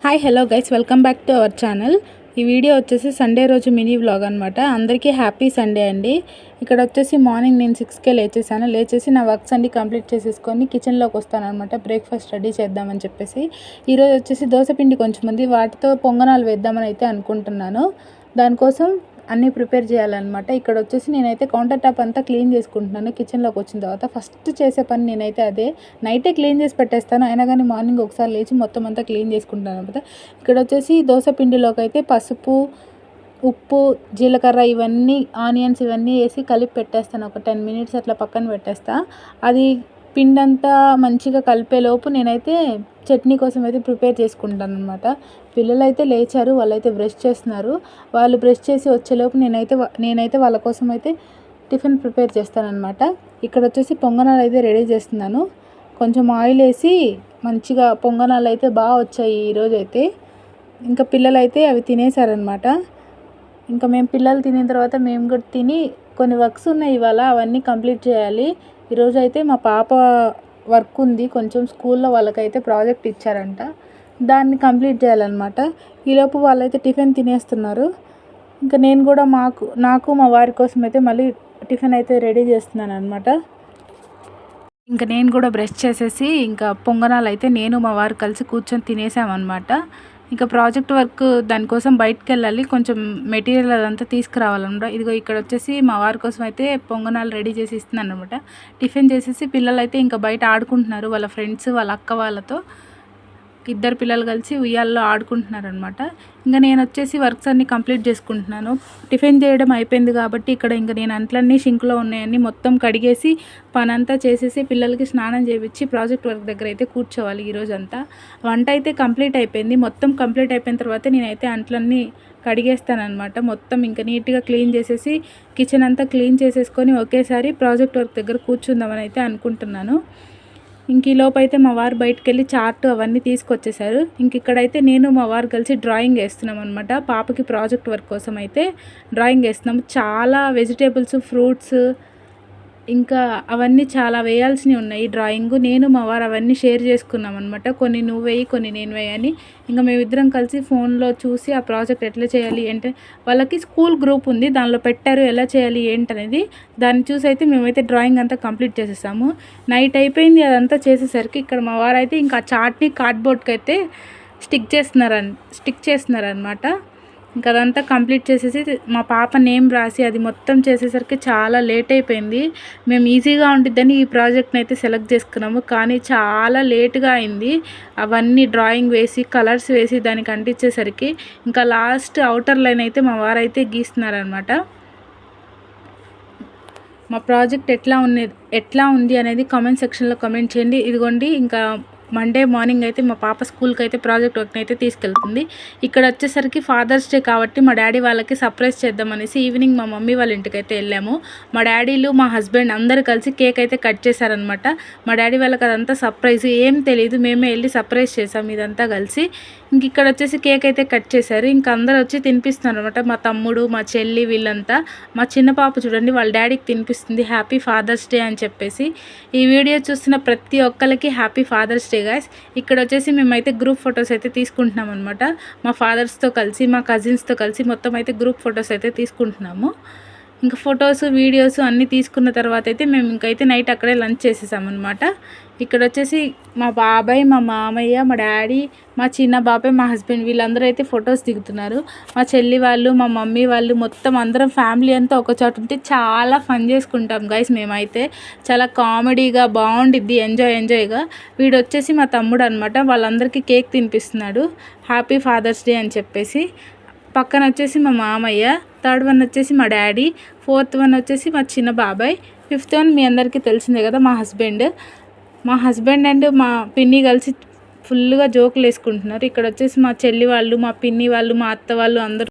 Hi hello guys, welcome back to our channel. ఈ video వచ్చేసి Sunday రోజు mini vlog అనమాట. అందరికీ హ్యాపీ సండే అండి. ఇక్కడ వచ్చేసి మార్నింగ్ నేను 6కే లేచేసాను. లేచేసి నా వర్క్స్ అన్ని కంప్లీట్ చేసేసుకొని కిచెన్లోకి వస్తాను అనమాట. బ్రేక్ఫాస్ట్ రెడీ చేద్దామని చెప్పేసి ఈరోజు వచ్చేసి దోశపిండి కొంచెం ఉంది, వాటితో పొంగనాలు వేద్దామని అయితే అనుకుంటున్నాను. దానికోసం అన్నీ ప్రిపేర్ చేయాలన్నమాట. ఇక్కడ వచ్చేసి నేనైతే కౌంటర్ టాప్ అంతా క్లీన్ చేసుకుంటున్నాను. కిచెన్లోకి వచ్చిన తర్వాత ఫస్ట్ చేసే పని నేనైతే అదే. నైటే క్లీన్ చేసి పెట్టేస్తాను, అయినా కానీ మార్నింగ్ ఒకసారి లేచి మొత్తం అంతా క్లీన్ చేసుకుంటాను అనమాట. ఇక్కడ వచ్చేసి దోశ పిండిలోకి అయితే పసుపు, ఉప్పు, జీలకర్ర ఇవన్నీ, ఆనియన్స్ ఇవన్నీ వేసి కలిపి పెట్టేస్తాను. ఒక 10 మినిట్స్ అట్లా పక్కన పెట్టేస్తా. అది పిండి అంతా మంచిగా కలిపేలోపు నేనైతే చట్నీ కోసం అయితే ప్రిపేర్ చేసుకుంటాను అనమాట. పిల్లలు అయితే లేచారు, వాళ్ళైతే బ్రష్ చేస్తున్నారు. వాళ్ళు బ్రష్ చేసి వచ్చేలోపు నేనైతే వాళ్ళ కోసం అయితే టిఫిన్ ప్రిపేర్ చేస్తానన్నమాట. ఇక్కడ వచ్చేసి పొంగనాలు అయితే రెడీ చేస్తున్నాను. కొంచెం ఆయిల్ వేసి మంచిగా పొంగనాలు అయితే బాగా వచ్చాయి ఈరోజు అయితే. ఇంకా పిల్లలు అయితే అవి తినేసారనమాట. ఇంకా మేము పిల్లలు తినిన తర్వాత మేము కూడా తిని కొన్ని వర్క్స్ ఉన్నాయి ఇవాళ, అవన్నీ కంప్లీట్ చేయాలి. ఈరోజు అయితే మా పాప వర్క్ ఉంది కొంచెం, స్కూల్లో వాళ్ళకైతే ప్రాజెక్ట్ ఇచ్చారంట, దాన్ని కంప్లీట్ చేయాలన్నమాట. ఈలోపు వాళ్ళైతే టిఫిన్ తినేస్తున్నారు. ఇంకా నేను కూడా నాకు మా వారి కోసం అయితే మళ్ళీ టిఫిన్ అయితే రెడీ చేస్తున్నాను అనమాట. ఇంకా నేను కూడా బ్రష్ చేసేసి ఇంకా పొంగనాలు అయితే నేను మా వారు కలిసి కూర్చొని తినేసామన్నమాట. ఇంకా ప్రాజెక్ట్ వర్క్ దానికోసం బయటకు వెళ్ళాలి, కొంచెం మెటీరియల్ అదంతా తీసుకురావాలన్నమాట. ఇదిగో ఇక్కడ వచ్చేసి మా వారి కోసం అయితే పొంగనాలు రెడీ చేసి ఇస్తున్నాను అనమాట. టిఫిన్ చేసేసి పిల్లలు అయితే ఇంకా బయట ఆడుకుంటున్నారు వాళ్ళ ఫ్రెండ్స్, వాళ్ళ అక్క వాళ్ళతో. ఇద్దరు పిల్లలు కలిసి ఉయ్యాల్లో ఆడుకుంటున్నారనమాట. ఇంకా నేను వచ్చేసి వర్క్స్ అన్నీ కంప్లీట్ చేసుకుంటున్నాను. టిఫిన్ చేయడం అయిపోయింది కాబట్టి ఇక్కడ ఇంకా నేను అంట్లన్నీ షింక్లో ఉన్నాయని మొత్తం కడిగేసి పనంతా చేసేసి పిల్లలకి స్నానం చేయించి ప్రాజెక్ట్ వర్క్ దగ్గర అయితే కూర్చోవాలి ఈరోజంతా. వంట అయితే కంప్లీట్ అయిపోయింది. మొత్తం కంప్లీట్ అయిపోయిన తర్వాత నేనైతే అంట్లన్నీ కడిగేస్తానమాట. మొత్తం ఇంకా నీట్గా క్లీన్ చేసేసి కిచెన్ అంతా క్లీన్ చేసేసుకొని ఒకేసారి ప్రాజెక్ట్ వర్క్ దగ్గర కూర్చుందామని అయితే అనుకుంటున్నాను. ఇంక ఈలోపు అయితే మా వారు బయటకు వెళ్ళి చార్ట్ అవన్నీ తీసుకొచ్చేసారు. ఇంక ఇక్కడైతే నేను మా వారు కలిసి డ్రాయింగ్ వేస్తున్నాం అనమాట. పాపకి ప్రాజెక్ట్ వర్క్ కోసం అయితే డ్రాయింగ్ వేస్తున్నాము. చాలా వెజిటేబుల్స్, ఫ్రూట్స్ ఇంకా అవన్నీ చాలా వేయాల్సినవి ఉన్నాయి డ్రాయింగ్. నేను మా వారు అవన్నీ షేర్ చేసుకున్నాం అనమాట. కొన్ని నువ్వు వేయి, కొన్ని నేను వేయని. ఇంకా మేమిద్దరం కలిసి ఫోన్లో చూసి ఆ ప్రాజెక్ట్ ఎట్లా చేయాలి అంటే, వాళ్ళకి స్కూల్ గ్రూప్ ఉంది, దానిలో పెట్టారు ఎలా చేయాలి ఏంటనేది. దాన్ని చూసి అయితే మేమైతే డ్రాయింగ్ అంతా కంప్లీట్ చేసేసాము. నైట్ అయిపోయింది అదంతా చేసేసరికి. ఇక్కడ మా వారు అయితే ఇంకా చార్ట్ని కార్డ్బోర్డ్కి అయితే స్టిక్ చేస్తున్నారనమాట. ఇంకా అదంతా కంప్లీట్ చేసేసి మా పాప నేమ్ రాసి అది మొత్తం చేసేసరికి చాలా లేట్ అయిపోయింది. మేము ఈజీగా ఉంటుందని ఈ ప్రాజెక్ట్ని అయితే సెలెక్ట్ చేసుకున్నాము, కానీ చాలా లేట్గా అయింది. అవన్నీ డ్రాయింగ్ వేసి కలర్స్ వేసి దానికి అంటించేసరికి ఇంకా లాస్ట్ అవుటర్ లైన్ అయితే మా వారైతే గీస్తున్నారనమాట. మా ప్రాజెక్ట్ ఎట్లా ఉంది అనేది కామెంట్ సెక్షన్లో కామెంట్ చేయండి. ఇదిగోండి ఇంకా మండే మార్నింగ్ అయితే మా పాప స్కూల్కి అయితే ప్రాజెక్ట్ వర్క్ని అయితే తీసుకెళ్తుంది. ఇక్కడ వచ్చేసరికి ఫాదర్స్ డే కాబట్టి మా డాడీ వాళ్ళకి సర్ప్రైజ్ చేద్దామనేసి ఈవినింగ్ మా మమ్మీ వాళ్ళ ఇంటికి అయితే వెళ్ళాము. మా డాడీలు, మా హస్బెండ్ అందరు కలిసి కేక్ అయితే కట్ చేశారనమాట. మా డాడీ వాళ్ళకి అదంతా సర్ప్రైజ్, ఏం తెలియదు, మేమే వెళ్ళి సర్ప్రైజ్ చేసాము ఇదంతా కలిసి. ఇంక ఇక్కడ వచ్చేసి కేక్ అయితే కట్ చేశారు. ఇంక అందరు వచ్చి తినిపిస్తున్నారు అనమాట. మా తమ్ముడు, మా చెల్లి వీళ్ళంతా. మా చిన్న పాప చూడండి వాళ్ళ డాడీకి తినిపిస్తుంది హ్యాపీ ఫాదర్స్ డే అని చెప్పేసి. ఈ వీడియో చూస్తున్న ప్రతి ఒక్కరికి హ్యాపీ ఫాదర్స్ డే గాయ్స్. ఇక్కడ వచ్చేసి మేమైతే గ్రూప్ ఫొటోస్ అయితే తీసుకుంటున్నాం అనమాట. మా ఫాదర్స్తో కలిసి, మా కజిన్స్తో కలిసి మొత్తం అయితే గ్రూప్ ఫొటోస్ అయితే తీసుకుంటున్నాము. ఇంకా ఫొటోస్, వీడియోస్ అన్నీ తీసుకున్న తర్వాత అయితే మేము ఇంకైతే నైట్ అక్కడే లంచ్ చేసేసామన్నమాట. ఇక్కడ వచ్చేసి మా బాబాయ్, మా మామయ్య, మా డాడీ, మా చిన్న బాబాయ్, మా హస్బెండ్ వీళ్ళందరూ అయితే ఫొటోస్ దిగుతున్నారు. మా చెల్లి వాళ్ళు, మా మమ్మీ వాళ్ళు మొత్తం అందరం ఫ్యామిలీ అంతా ఒక చోట ఉంటే చాలా ఫన్ చేసుకుంటాం గైస్. మేమైతే చాలా కామెడీగా బాగుండిద్ది, ఎంజాయ్గా. వీడు వచ్చేసి మా తమ్ముడు అనమాట. వాళ్ళందరికీ కేక్ తినిపిస్తున్నాడు హ్యాపీ ఫాదర్స్ డే అని చెప్పేసి. పక్కన వచ్చేసి మా మామయ్య, థర్డ్ వన్ వచ్చేసి మా డాడీ, ఫోర్త్ వన్ వచ్చేసి మా చిన్న బాబాయ్, ఫిఫ్త్ వన్ మీ అందరికీ తెలిసిందే కదా మా హస్బెండ్ అండ్ మా పిన్ని కలిసి ఫుల్గా జోకులు వేసుకుంటున్నారు. ఇక్కడ వచ్చేసి మా చెల్లి వాళ్ళు, మా పిన్ని వాళ్ళు, మా అత్త వాళ్ళు అందరూ